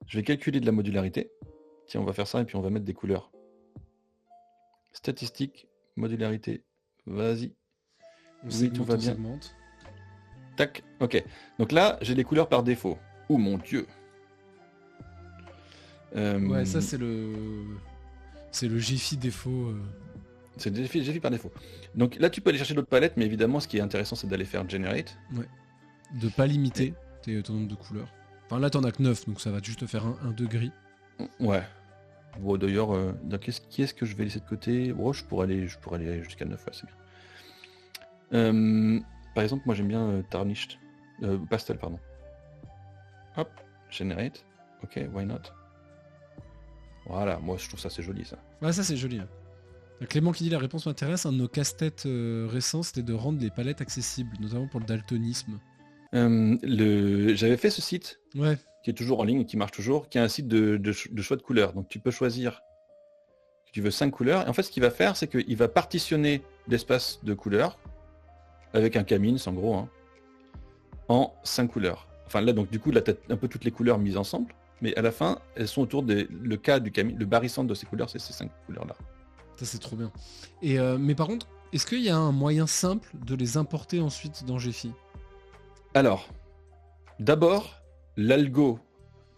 Je vais calculer de la modularité. Tiens, on va faire ça et puis on va mettre des couleurs. Statistiques, modularité, vas-y. Oui, tout va bien. Segmente. Tac, ok. Donc là, j'ai les couleurs par défaut. Oh mon dieu. Ouais, ça c'est le... C'est le Gephi défaut. C'est Gephi par défaut. Donc là, tu peux aller chercher d'autres palettes, mais évidemment, ce qui est intéressant, c'est d'aller faire Generate. Ouais. De pas limiter ton nombre de couleurs. Enfin là, t'en as que 9, donc ça va juste te faire un de gris. Ouais. Bon, d'ailleurs, qui est-ce que je vais laisser de côté? Oh, je pourrais aller jusqu'à 9, ouais, c'est bien. Par exemple, moi j'aime bien Tarnished. Pastel, pardon. Hop, Generate. Ok, why not? Voilà, moi je trouve ça c'est joli ça. Ouais, ça c'est joli. Clément qui dit la réponse m'intéresse. Un de nos casse-têtes récents, c'était de rendre les palettes accessibles, notamment pour le daltonisme. J'avais fait ce site, Ouais. qui est toujours en ligne, qui marche toujours, qui est un site de choix de couleurs. Donc tu peux choisir que tu veux 5 couleurs. Et en fait, ce qu'il va faire, c'est qu'il va partitionner l'espace de couleurs, avec un camins en gros, hein, en 5 couleurs. Enfin là, donc du coup, là, tu as un peu toutes les couleurs mises ensemble, mais à la fin, elles sont autour le cas du camins, le barycentre de ces couleurs, c'est ces 5 couleurs-là. Ça c'est trop bien. Et mais par contre, est-ce qu'il y a un moyen simple de les importer ensuite dans Gephi? Alors, d'abord, l'algo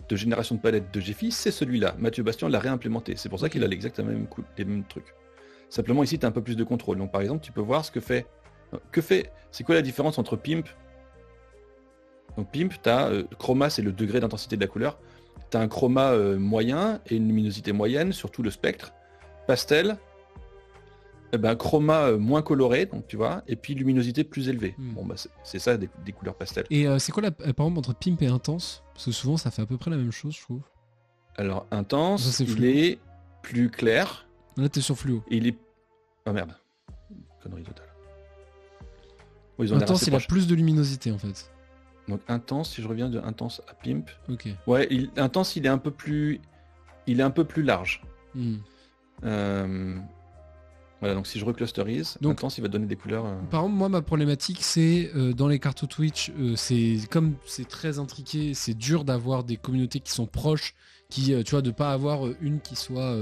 de génération de palettes de Gephi, c'est celui-là. Mathieu Bastien l'a réimplémenté. C'est pour ça qu'il a exactement les mêmes trucs. Simplement, ici, tu as un peu plus de contrôle. Donc, par exemple, tu peux voir ce que fait... C'est quoi la différence entre Pimp? Donc, Pimp, tu as chroma, c'est le degré d'intensité de la couleur. Tu as un chroma moyen et une luminosité moyenne sur tout le spectre. Pastel, chroma moins coloré, donc tu vois, et puis luminosité plus élevée. Bon, bah, c'est ça des couleurs pastel. Et c'est quoi par exemple entre Pimp et Intense? Parce que souvent ça fait à peu près la même chose, je trouve. Alors, Intense, il est plus clair. Là, t'es sur fluo. Et il est... Oh merde. Connerie totale. Oh, Intense, il a plus de luminosité en fait. Donc Intense, si je reviens de Intense à Pimp. Ok. Ouais, Intense, il est un peu plus... Il est un peu plus large. Voilà, donc si je reclusterise, Intense, il va donner des couleurs... Par exemple, moi, ma problématique, c'est dans les cartes Twitch, comme c'est très intriqué, c'est dur d'avoir des communautés qui sont proches, qui, tu vois, de pas avoir une qui soit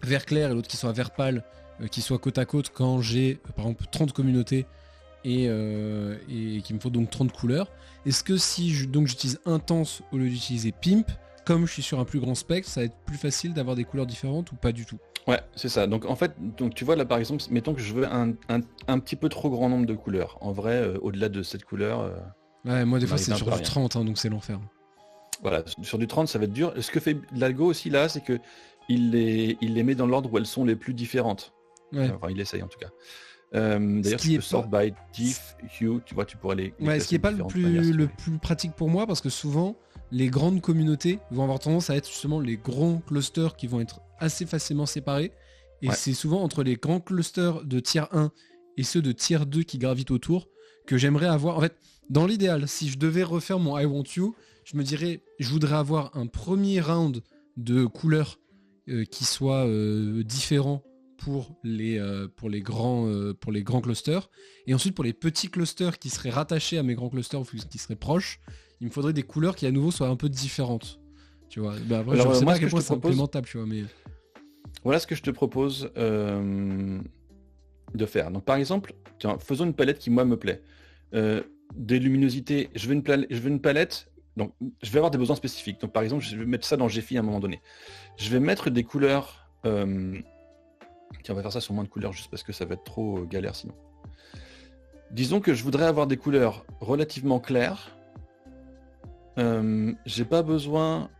vert clair et l'autre qui soit vert pâle, qui soit côte à côte quand j'ai, par exemple, 30 communautés et qu'il me faut donc 30 couleurs. Est-ce que si j'utilise Intense au lieu d'utiliser Pimp, comme je suis sur un plus grand spectre, ça va être plus facile d'avoir des couleurs différentes ou pas du tout? Ouais, c'est ça. Donc en fait, tu vois là par exemple, mettons que je veux un petit peu trop grand nombre de couleurs. En vrai, au-delà de cette couleur... ouais, moi des fois c'est sur du 30, hein, donc c'est l'enfer. Voilà, sur du 30 ça va être dur. Ce que fait l'algo aussi là, c'est que il les met dans l'ordre où elles sont les plus différentes. Ouais. Enfin, il essaye en tout cas. D'ailleurs, tu peux sort by diff, hue, tu vois, tu pourrais les ouais, ce qui n'est pas le plus pratique pour moi, parce que souvent, les grandes communautés vont avoir tendance à être justement les grands clusters qui vont être assez facilement séparés. Et c'est souvent entre les grands clusters de tier 1 et ceux de tier 2 qui gravitent autour que j'aimerais avoir. En fait, dans l'idéal, si je devais refaire mon I Want You, je me dirais, je voudrais avoir un premier round de couleurs qui soit différent pour les grands clusters, et ensuite pour les petits clusters qui seraient rattachés à mes grands clusters ou qui seraient proches, il me faudrait des couleurs qui à nouveau soient un peu différentes, tu vois. Bah, après, je sais pas à quel point c'est implémentable, tu vois, mais voilà ce que je te propose de faire. Donc par exemple, tiens, faisons une palette qui moi me plaît. Des luminosités, je veux une palette, donc je vais avoir des besoins spécifiques. Donc par exemple, je vais mettre ça dans Gephi à un moment donné. Je vais mettre des couleurs... Tiens, on va faire ça sur moins de couleurs juste parce que ça va être trop galère sinon. Disons que je voudrais avoir des couleurs relativement claires. J'ai pas besoin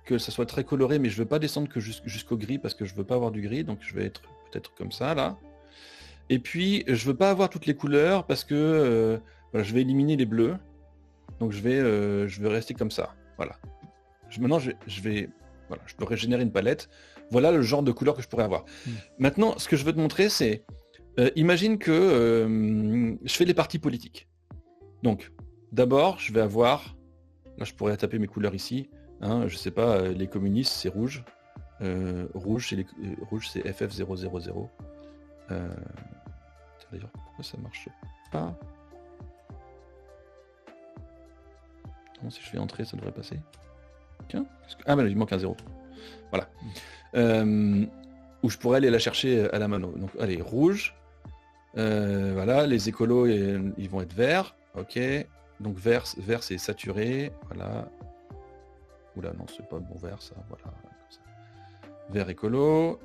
que ça soit très coloré, mais je veux pas descendre que jusqu'au gris parce que je veux pas avoir du gris, donc je vais être peut-être comme ça là. Et puis je veux pas avoir toutes les couleurs parce que voilà, je vais éliminer les bleus, donc je vais rester comme ça. Voilà. Maintenant voilà, je peux régénérer une palette. Voilà le genre de couleur que je pourrais avoir. Maintenant, ce que je veux te montrer, c'est imagine que je fais les partis politiques. Donc, d'abord, je vais avoir... Là, je pourrais taper mes couleurs ici. Hein, je sais pas, les communistes, c'est rouge. Rouge, c'est FF000. D'ailleurs, pourquoi ça marche pas? Non, si je fais entrer, ça devrait passer. Tiens, ah mais il manque un 0. Voilà. Où je pourrais aller la chercher à la mano. Donc allez, rouge. Voilà, les écolos, ils vont être verts. Ok. Donc vert c'est saturé. Voilà. Oula, non, c'est pas le bon vert, ça. Voilà. Comme ça. Vert écolo.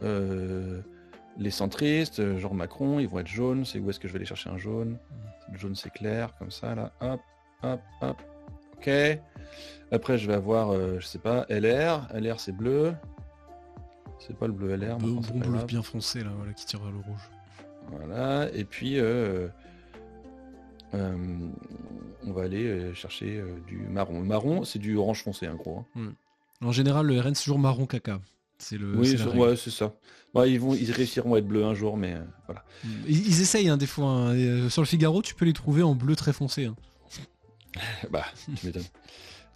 Les centristes, genre Macron, ils vont être jaunes. C'est où est-ce que je vais aller chercher un jaune? Le jaune, c'est clair, comme ça, là. Hop, hop, hop. Ok. Après, je vais avoir, je sais pas, LR. LR, c'est bleu. C'est pas le bleu LR. Bon bleu bien foncé, là, voilà, qui tire vers le rouge. Voilà. Et puis, on va aller chercher du marron. Le marron, c'est du orange foncé, en gros. Hein. En général, le RN, c'est toujours marron caca. Oui, ouais, c'est ça. Bah, ils réussiront à être bleus un jour, mais voilà. Ils essayent, hein, des fois. Hein. Sur le Figaro, tu peux les trouver en bleu très foncé. Hein. Bah, tu m'étonnes.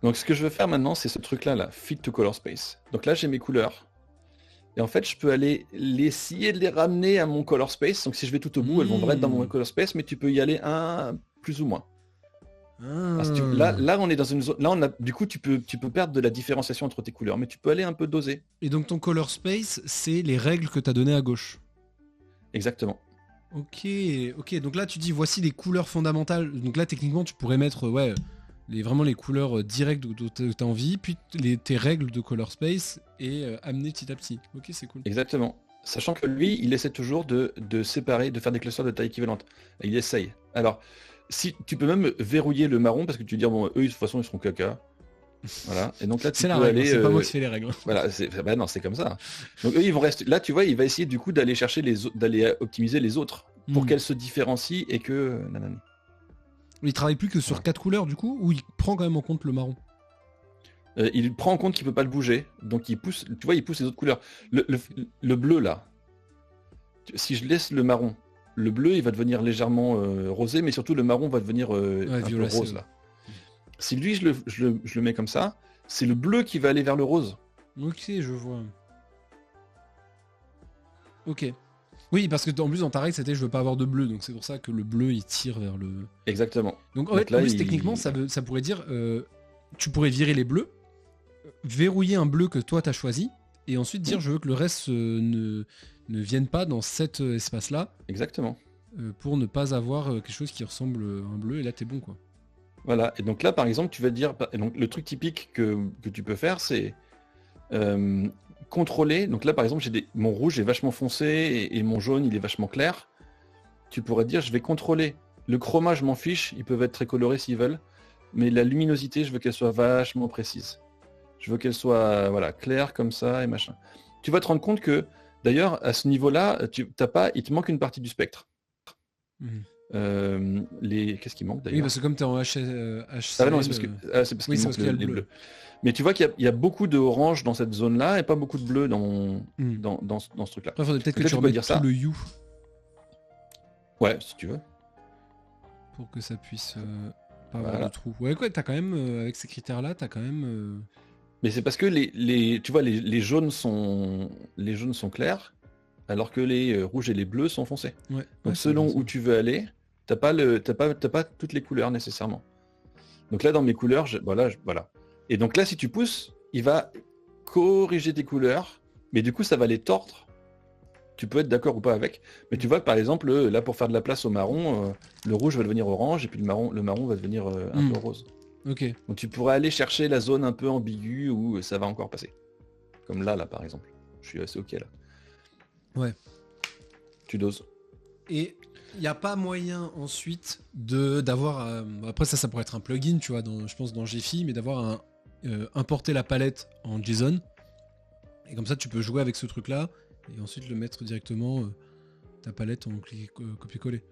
Donc, ce que je veux faire maintenant, c'est ce truc-là, là, Fit to Color Space. Donc là, j'ai mes couleurs. Et en fait, je peux aller essayer de les ramener à mon Color Space. Donc, si je vais tout au bout, elles vont être dans mon Color Space, mais tu peux y aller un plus ou moins. Là, on est dans une zone. Là, du coup, tu peux perdre de la différenciation entre tes couleurs, mais tu peux aller un peu doser. Et donc, ton Color Space, c'est les règles que tu as données à gauche. Exactement. Ok. Donc là, tu dis voici les couleurs fondamentales. Donc là, techniquement, tu pourrais mettre vraiment les couleurs directes dont tu as envie, puis tes règles de Color Space et amener petit à petit. Ok, c'est cool. Exactement. Sachant que lui, il essaie toujours de séparer, de faire des clusters de taille équivalente. Il essaye. Alors, si tu peux même verrouiller le marron parce que tu veux dire bon, eux de toute façon ils seront caca. Voilà. Et donc là tu c'est peux la règle, aller. C'est pas moi qui fais les règles. Voilà. Non, c'est comme ça. Donc eux ils vont rester. Là tu vois, il va essayer du coup d'aller chercher d'aller optimiser les autres pour qu'elles se différencient et que. Nanani. Il travaille plus que sur 4 couleurs du coup, ou il prend quand même en compte le marron. Il prend en compte qu'il peut pas le bouger, donc il pousse. Tu vois, il pousse les autres couleurs. Le bleu là. Si je laisse le marron. Le bleu, il va devenir légèrement rosé, mais surtout le marron va devenir un peu rose là. Si lui, je le mets comme ça, c'est le bleu qui va aller vers le rose. Ok, je vois. Ok. Oui, parce que en plus dans ta règle, c'était je veux pas avoir de bleu, donc c'est pour ça que le bleu il tire vers le. Exactement. Donc en fait, là, en plus, techniquement, ça pourrait dire, tu pourrais virer les bleus, verrouiller un bleu que toi t'as choisi, et ensuite dire je veux que le reste ne viennent pas dans cet espace-là. Exactement. Pour ne pas avoir quelque chose qui ressemble à un bleu, et là t'es bon quoi. Voilà, et donc là par exemple tu vas te dire, donc, le truc typique que tu peux faire c'est contrôler, donc là par exemple mon rouge est vachement foncé et mon jaune il est vachement clair. Tu pourrais dire je vais contrôler, le chroma je m'en fiche, ils peuvent être très colorés s'ils veulent, mais la luminosité je veux qu'elle soit vachement précise. Je veux qu'elle soit claire comme ça et machin. Tu vas te rendre compte que d'ailleurs, à ce niveau-là, il te manque une partie du spectre. Qu'est-ce qui manque d'ailleurs? Oui, parce que comme tu es en HCL... Ah non, c'est parce qu'il manque les bleus. Mais tu vois qu'il y a beaucoup de orange dans cette zone-là et pas beaucoup de bleu dans ce truc-là. Après, il faudrait peut-être que tu remettes tout le hue. Ouais, si tu veux. Pour que ça puisse pas avoir de trou. Ouais, quoi, t'as quand même, avec ces critères-là, t'as quand même... Mais c'est parce que tu vois, les jaunes sont clairs, alors que les rouges et les bleus sont foncés. Ouais. Donc selon où tu veux aller, t'as pas toutes les couleurs nécessairement. Donc là dans mes couleurs, voilà. Et donc là si tu pousses, il va corriger tes couleurs, mais du coup ça va les tordre. Tu peux être d'accord ou pas avec, mais tu vois par exemple là pour faire de la place au marron, le rouge va devenir orange et puis le marron va devenir un peu rose. Ok. Donc tu pourrais aller chercher la zone un peu ambiguë où ça va encore passer. Comme là par exemple. Je suis assez ok là. Ouais. Tu doses. Et il n'y a pas moyen ensuite d'avoir... après ça pourrait être un plugin, tu vois, je pense dans Gephi, mais d'avoir importer la palette en JSON. Et comme ça tu peux jouer avec ce truc-là et ensuite le mettre directement ta palette en copier-coller.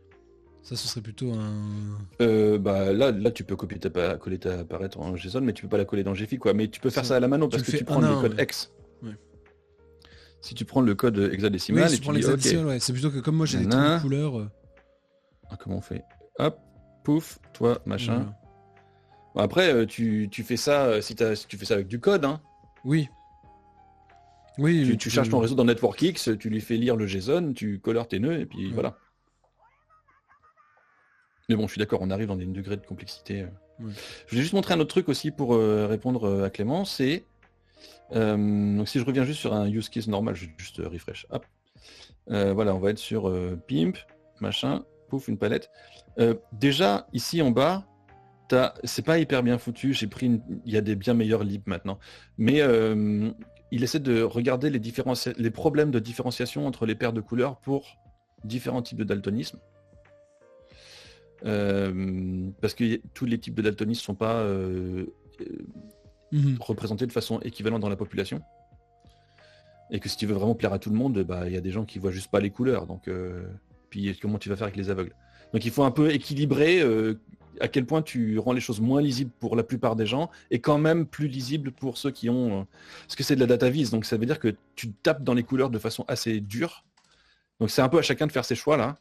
Ça, ce serait plutôt un... là, tu peux coller ta palette en JSON, mais tu peux pas la coller dans Gephi, quoi. Mais tu peux faire ça à la mano, parce que tu prends le code X. Ouais. Si tu prends le code hexadécimal, et tu dis, ouais. C'est plutôt que comme moi, j'ai des trucs de couleurs... comment on fait? Hop, pouf, toi, machin. Voilà. Bon, après, tu fais ça, si tu fais ça avec du code, hein. Oui. Tu charges ton réseau dans NetworkX, tu lui fais lire le JSON, tu colores tes nœuds, et puis voilà. Mais bon, je suis d'accord, on arrive dans des degrés de complexité. Ouais. Je voulais juste montrer un autre truc aussi pour répondre à Clément, c'est Donc si je reviens juste sur un use case normal, je vais juste refresh. Hop. Voilà, on va être sur pimp, machin, pouf, une palette. Déjà, ici en bas, c'est pas hyper bien foutu. Il y a des bien meilleurs libs maintenant. Mais il essaie de regarder les problèmes de différenciation entre les paires de couleurs pour différents types de daltonisme. Parce que tous les types de daltonisme ne sont pas représentés de façon équivalente dans la population. Et que si tu veux vraiment plaire à tout le monde, il y a des gens qui voient juste pas les couleurs. Donc, puis comment tu vas faire avec les aveugles? Donc il faut un peu équilibrer à quel point tu rends les choses moins lisibles pour la plupart des gens et quand même plus lisibles pour ceux qui ont... Parce que c'est de la data vise, donc ça veut dire que tu tapes dans les couleurs de façon assez dure. Donc c'est un peu à chacun de faire ses choix là.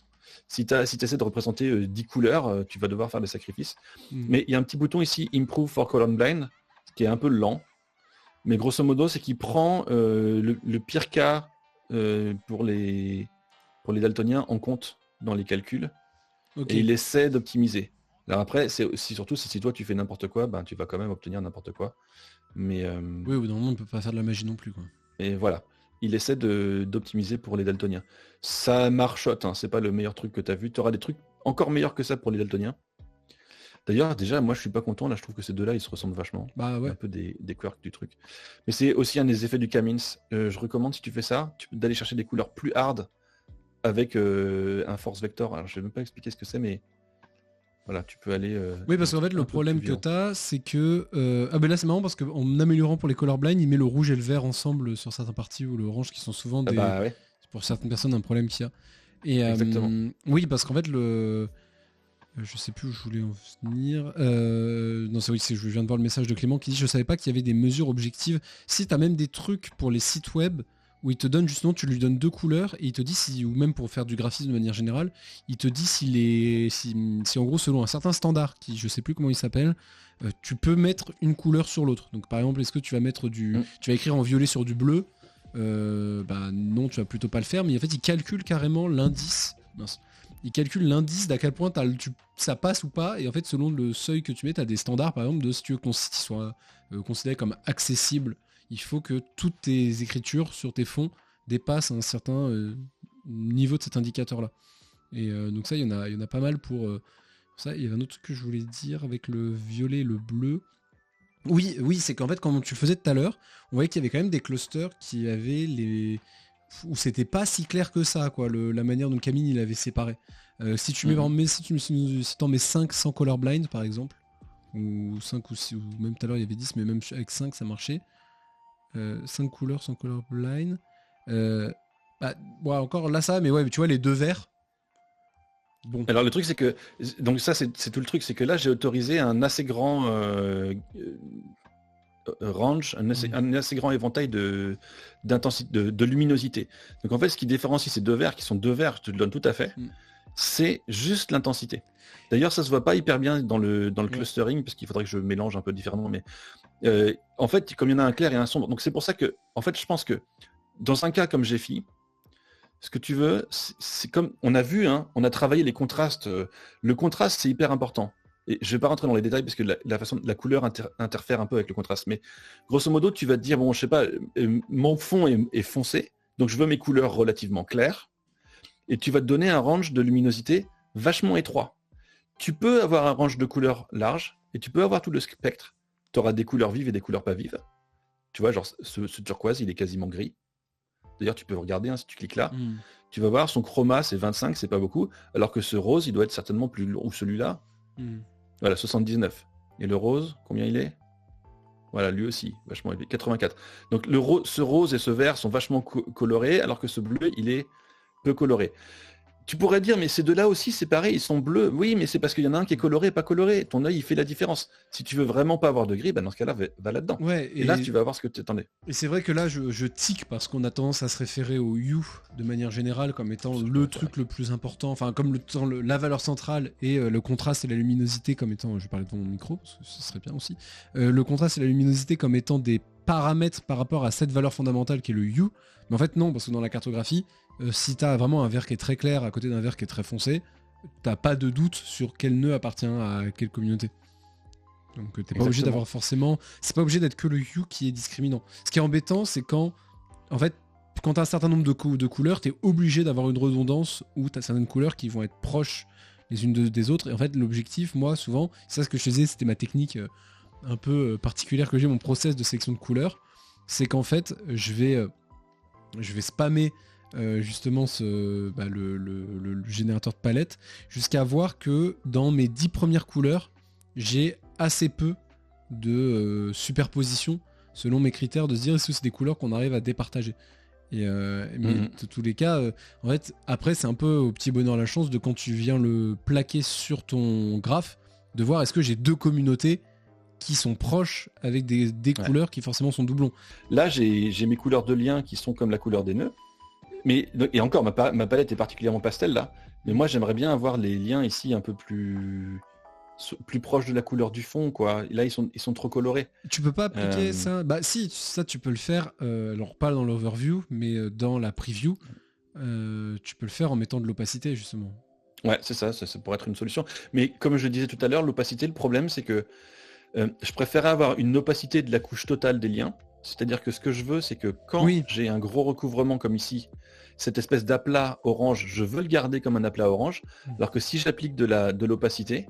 Si tu essaies de représenter 10 couleurs, tu vas devoir faire des sacrifices. Mais il y a un petit bouton ici, Improve for Colorblind, qui est un peu lent. Mais grosso modo, c'est qu'il prend le pire cas pour les daltoniens en compte dans les calculs. Okay. Et il essaie d'optimiser. Alors après, surtout si toi tu fais n'importe quoi, tu vas quand même obtenir n'importe quoi. Mais oui, au bout d'un moment, on ne peut pas faire de la magie non plus, quoi. Et voilà. Il essaie d'optimiser pour les daltoniens. Ça marchote, hein, c'est pas le meilleur truc que tu as vu. Tu auras des trucs encore meilleurs que ça pour les daltoniens. D'ailleurs, déjà, moi je suis pas content, là je trouve que ces deux-là, ils se ressemblent vachement. Bah ouais. Un peu des quirks du truc. Mais c'est aussi un des effets du Kamins. Je recommande, si tu fais ça, d'aller chercher des couleurs plus hard avec un force vector. Alors je vais même pas expliquer ce que c'est, mais voilà, tu peux aller... oui, parce qu'en fait, le problème que tu as, c'est que... Ah ben là, c'est marrant parce qu'en améliorant pour les colorblind, il met le rouge et le vert ensemble sur certaines parties, ou le orange, qui sont souvent des... ouais. Pour certaines personnes, un problème qu'il y a. Et, exactement. Oui, parce qu'en fait, je sais plus où je voulais en venir. Non, je viens de voir le message de Clément qui dit « Je savais pas qu'il y avait des mesures objectives. » Si, tu as même des trucs pour les sites web où il te donne justement, tu lui donnes 2 couleurs et il te dit, ou même pour faire du graphisme de manière générale, il te dit si en gros selon un certain standard, qui je sais plus comment il s'appelle, tu peux mettre une couleur sur l'autre. Donc par exemple, est-ce que tu vas mettre tu vas écrire en violet sur du bleu? Non, tu vas plutôt pas le faire, mais en fait il calcule carrément l'indice. Il calcule l'indice d'à quel point ça passe ou pas, et en fait selon le seuil que tu mets, tu as des standards par exemple de si tu veux qu'on soit considéré comme accessible. Il faut que toutes tes écritures sur tes fonds dépassent un certain niveau de cet indicateur-là. Et donc ça, il y en a pas mal pour ça. Il y avait un autre truc que je voulais dire avec le violet et le bleu. Oui, c'est qu'en fait, quand tu le faisais tout à l'heure, on voyait qu'il y avait quand même des clusters qui avaient où c'était pas si clair que ça, quoi, la manière dont Camille il avait séparé. Si tu en mets 5 sans colorblind, par exemple, ou 5 ou 6, ou même tout à l'heure il y avait 10, mais même avec 5 ça marchait. 5 couleurs sans colorblind. Encore là ça, mais ouais, mais tu vois les 2 verts. Bon. Alors le truc c'est que, donc ça c'est tout le truc, c'est que là j'ai autorisé un assez grand range, un assez grand éventail d'intensité, de luminosité. Donc en fait ce qui différencie ces 2 verts, qui sont 2 verts, je te le donne tout à fait, c'est juste l'intensité. D'ailleurs ça se voit pas hyper bien dans le clustering, parce qu'il faudrait que je mélange un peu différemment, mais en fait comme il y en a un clair et un sombre, donc c'est pour ça que en fait je pense que dans un cas comme GFI, ce que tu veux, c'est comme on a vu, hein, on a travaillé les contrastes. Le contraste c'est hyper important. Et je vais pas rentrer dans les détails parce que la couleur interfère un peu avec le contraste, mais grosso modo tu vas te dire bon je sais pas, mon fond est foncé, donc je veux mes couleurs relativement claires, et tu vas te donner un range de luminosité vachement étroit. Tu peux avoir un range de couleurs large, et tu peux avoir tout le spectre. Tu auras des couleurs vives et des couleurs pas vives. Tu vois, genre ce turquoise, il est quasiment gris. D'ailleurs, tu peux regarder, hein, si tu cliques là, tu vas voir son chroma, c'est 25, c'est pas beaucoup, alors que ce rose, il doit être certainement plus lourd, ou celui-là. Voilà, 79. Et le rose, combien il est? Voilà, lui aussi, vachement élevé, 84. Donc ce rose et ce vert sont vachement colorés, alors que ce bleu, il est peu coloré. Tu pourrais dire, mais ces deux-là aussi, c'est pareil, ils sont bleus. Oui, mais c'est parce qu'il y en a un qui est coloré et pas coloré. Ton œil, il fait la différence. Si tu veux vraiment pas avoir de gris, dans ce cas-là, va là-dedans. Ouais, et là, tu vas voir ce que tu attendais. Et c'est vrai que là, je tique parce qu'on a tendance à se référer au hue de manière générale comme étant le truc le plus important. Enfin, comme la valeur centrale et le contraste et la luminosité comme étant... Je vais parler de mon micro, parce que ce serait bien aussi. Le contraste et la luminosité comme étant des paramètres par rapport à cette valeur fondamentale qui est le hue. Mais en fait, non, parce que dans la cartographie, si tu as vraiment un vert qui est très clair à côté d'un vert qui est très foncé, t'as pas de doute sur quel nœud appartient à quelle communauté. Donc t'es pas obligé d'avoir forcément... C'est pas obligé d'être que le hue qui est discriminant. Ce qui est embêtant, c'est quand, en fait, quand t'as un certain nombre de couleurs, t'es obligé d'avoir une redondance où t'as certaines couleurs qui vont être proches les unes des autres. Et en fait, l'objectif, moi, souvent, c'est ça ce que je faisais, c'était ma technique un peu particulière que j'ai, mon process de sélection de couleurs, c'est qu'en fait, je vais spammer justement le générateur de palette jusqu'à voir que dans mes 10 premières couleurs, j'ai assez peu de superposition selon mes critères de se dire est-ce que c'est des couleurs qu'on arrive à départager. Mais de tous les cas, en fait, après c'est un peu au petit bonheur la chance de quand tu viens le plaquer sur ton graphe, de voir est-ce que j'ai deux communautés qui sont proches avec des couleurs qui forcément sont doublons. Là j'ai mes couleurs de lien qui sont comme la couleur des nœuds. Et encore, ma palette est particulièrement pastel là. Mais moi j'aimerais bien avoir les liens ici un peu plus proches de la couleur du fond, quoi. Là ils sont trop colorés. Tu peux pas appliquer ça? Bah si, ça tu peux le faire, alors pas dans l'overview, mais dans la preview, tu peux le faire en mettant de l'opacité justement. Ouais, c'est ça pourrait être une solution. Mais comme je le disais tout à l'heure, l'opacité, le problème c'est que je préférais avoir une opacité de la couche totale des liens. C'est-à-dire que ce que je veux, c'est que quand j'ai un gros recouvrement comme ici, cette espèce d'aplat orange, je veux le garder comme un aplat orange, alors que si j'applique de l'opacité,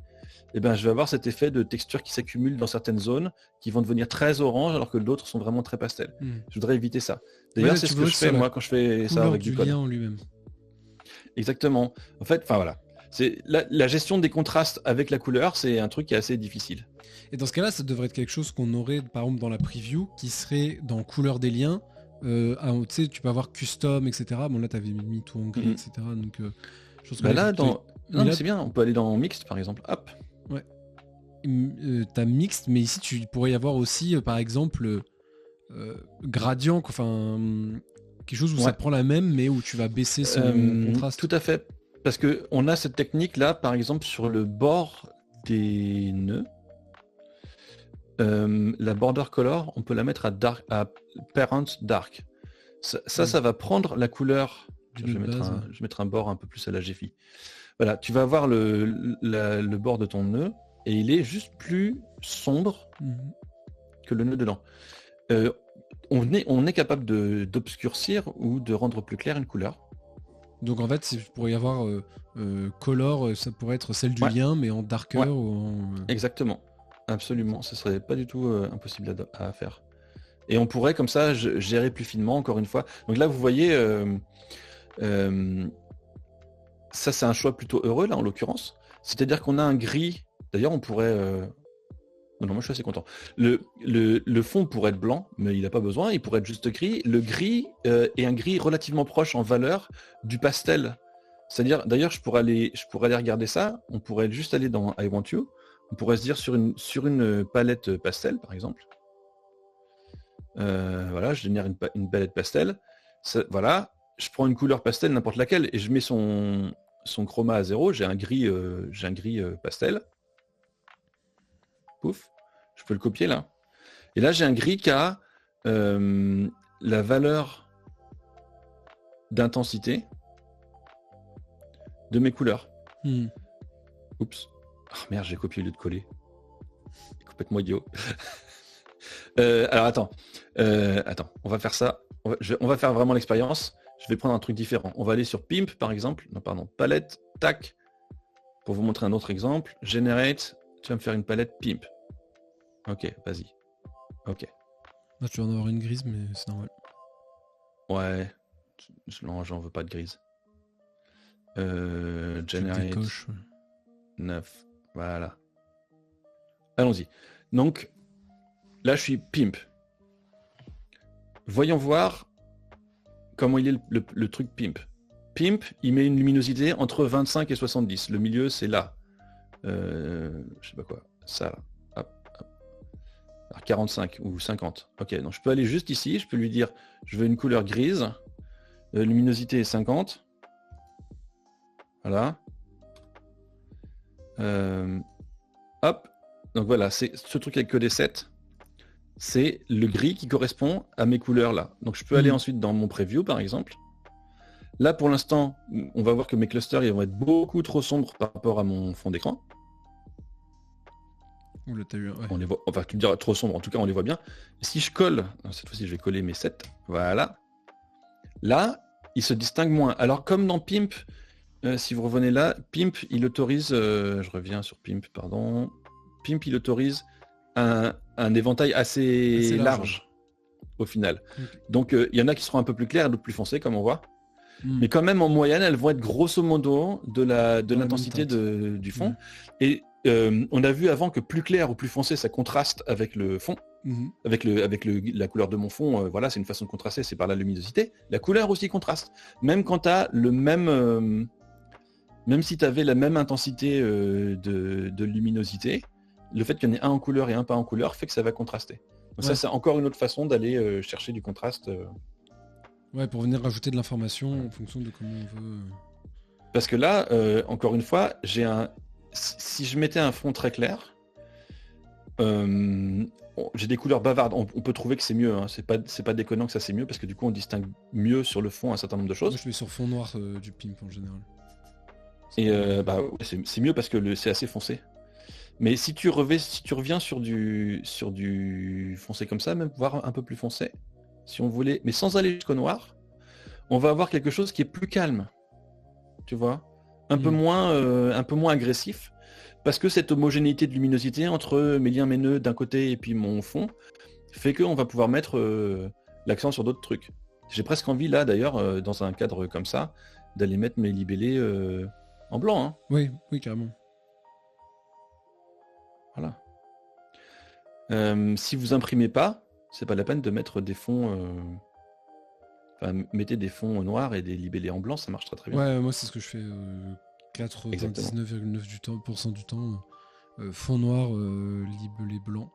eh ben, je vais avoir cet effet de texture qui s'accumule dans certaines zones, qui vont devenir très orange, alors que d'autres sont vraiment très pastels. Je voudrais éviter ça. D'ailleurs, c'est ce que je fais moi quand je fais ça avec du code. Lien en lui-même. Exactement. En fait, enfin voilà. C'est la gestion des contrastes avec la couleur, c'est un truc qui est assez difficile. Et dans ce cas-là, ça devrait être quelque chose qu'on aurait, par exemple, dans la preview, qui serait dans couleur des liens. Tu sais, tu peux avoir custom, etc. Bon, là, tu avais mis tout en gris, etc. Donc, je pense que non, c'est bien. On peut aller dans mixte, par exemple. Hop. Ouais. T'as mixte, mais ici, tu pourrais y avoir aussi, par exemple, gradient, enfin, quelque chose où ça te prend la même, mais où tu vas baisser son contraste. Tout à fait. Parce que on a cette technique là, par exemple, sur le bord des nœuds. La border color, on peut la mettre à parent dark. Ça va prendre la couleur. Je vais mettre un bord un peu plus à la GFI. Voilà, tu vas avoir le bord de ton nœud et il est juste plus sombre que le nœud dedans. On est capable d'obscurcir ou de rendre plus clair une couleur. Donc en fait, il pourrait y avoir color, ça pourrait être celle du lien, mais en darker ou en... Exactement. Absolument, ce serait pas du tout impossible à faire. Et on pourrait comme ça gérer plus finement, encore une fois. Donc là, vous voyez, ça c'est un choix plutôt heureux, là, en l'occurrence. C'est-à-dire qu'on a un gris. D'ailleurs, on pourrait... Non, moi je suis assez content. Le fond pourrait être blanc, mais il n'a pas besoin, il pourrait être juste gris. Le gris est un gris relativement proche en valeur du pastel. C'est-à-dire, d'ailleurs, je pourrais aller regarder ça. On pourrait juste aller dans I Want You. On pourrait se dire sur une palette pastel, par exemple. Voilà, je génère une palette pastel. Voilà, je prends une couleur pastel, n'importe laquelle, et je mets son chroma à 0. J'ai un gris pastel. Pouf, je peux le copier là. Et là, j'ai un gris qui a la valeur d'intensité de mes couleurs. Oups. Oh merde, j'ai copié au lieu de coller. C'est complètement idiot. Alors attends, on va faire ça. On va faire vraiment l'expérience. Je vais prendre un truc différent. On va aller sur Pimp par exemple. Non, pardon, palette, tac. Pour vous montrer un autre exemple. Generate, tu vas me faire une palette Pimp. Ok, vas-y. Ok. Là, tu vas en avoir une grise, mais c'est normal. Ouais. Non, j'en veux pas de grise. Generate. 9. Voilà. Allons-y. Donc, là, je suis Pimp. Voyons voir comment il est le truc Pimp. Pimp, il met une luminosité entre 25 et 70. Le milieu, c'est là. Je sais pas quoi. Ça, là. Hop, hop. Alors, 45 ou 50. Ok, donc je peux aller juste ici. Je peux lui dire, je veux une couleur grise. Luminosité est 50. Voilà. Hop. Donc voilà, c'est ce truc avec que des 7. C'est le gris qui correspond à mes couleurs là. Donc je peux aller ensuite dans mon preview par exemple. Là pour l'instant, on va voir que mes clusters ils vont être beaucoup trop sombres par rapport à mon fond d'écran. Oula, t'as eu un... On les voit, enfin tu me diras trop sombre, en tout cas on les voit bien. Et si je colle, cette fois-ci je vais coller mes 7, voilà. Là, ils se distinguent moins. Alors comme dans Pimp, si vous revenez là, Pimp il autorise, je reviens sur Pimp, pardon. Pimp il autorise un éventail assez large au final. Okay. Donc il y en a qui seront un peu plus clairs et d'autres plus foncés comme on voit. Mais quand même en moyenne elles vont être grosso modo de l'intensité du fond. Et on a vu avant que plus clair ou plus foncé ça contraste avec le fond. Avec la couleur de mon fond, voilà, c'est une façon de contraster, c'est par la luminosité. La couleur aussi contraste. Même quand tu as le même... même si tu avais la même intensité de luminosité, le fait qu'il y en ait un en couleur et un pas en couleur fait que ça va contraster. Donc ça, c'est encore une autre façon d'aller chercher du contraste. Ouais, pour venir rajouter de l'information en fonction de comment on veut... Parce que là, encore une fois, si je mettais un fond très clair, j'ai des couleurs bavardes. On peut trouver que c'est mieux. Hein. C'est pas déconnant que ça c'est mieux parce que du coup on distingue mieux sur le fond un certain nombre de choses. Moi je mets sur fond noir du Pimp en général. Et c'est mieux parce que c'est assez foncé. Mais si tu reviens sur du foncé comme ça, même voire un peu plus foncé, si on voulait, mais sans aller jusqu'au noir, on va avoir quelque chose qui est plus calme. Tu vois, un peu moins agressif. Parce que cette homogénéité de luminosité entre mes liens, mes nœuds d'un côté et puis mon fond fait qu'on va pouvoir mettre l'accent sur d'autres trucs. J'ai presque envie là d'ailleurs, dans un cadre comme ça, d'aller mettre mes libellés en blanc. Hein. Oui, carrément. Voilà. Si vous imprimez pas, c'est pas la peine de mettre des fonds... mettez des fonds noirs et des libellés en blanc, ça marche très très bien. Ouais, moi c'est ce que je fais 99,9% du temps. Fond noir, libellé blanc.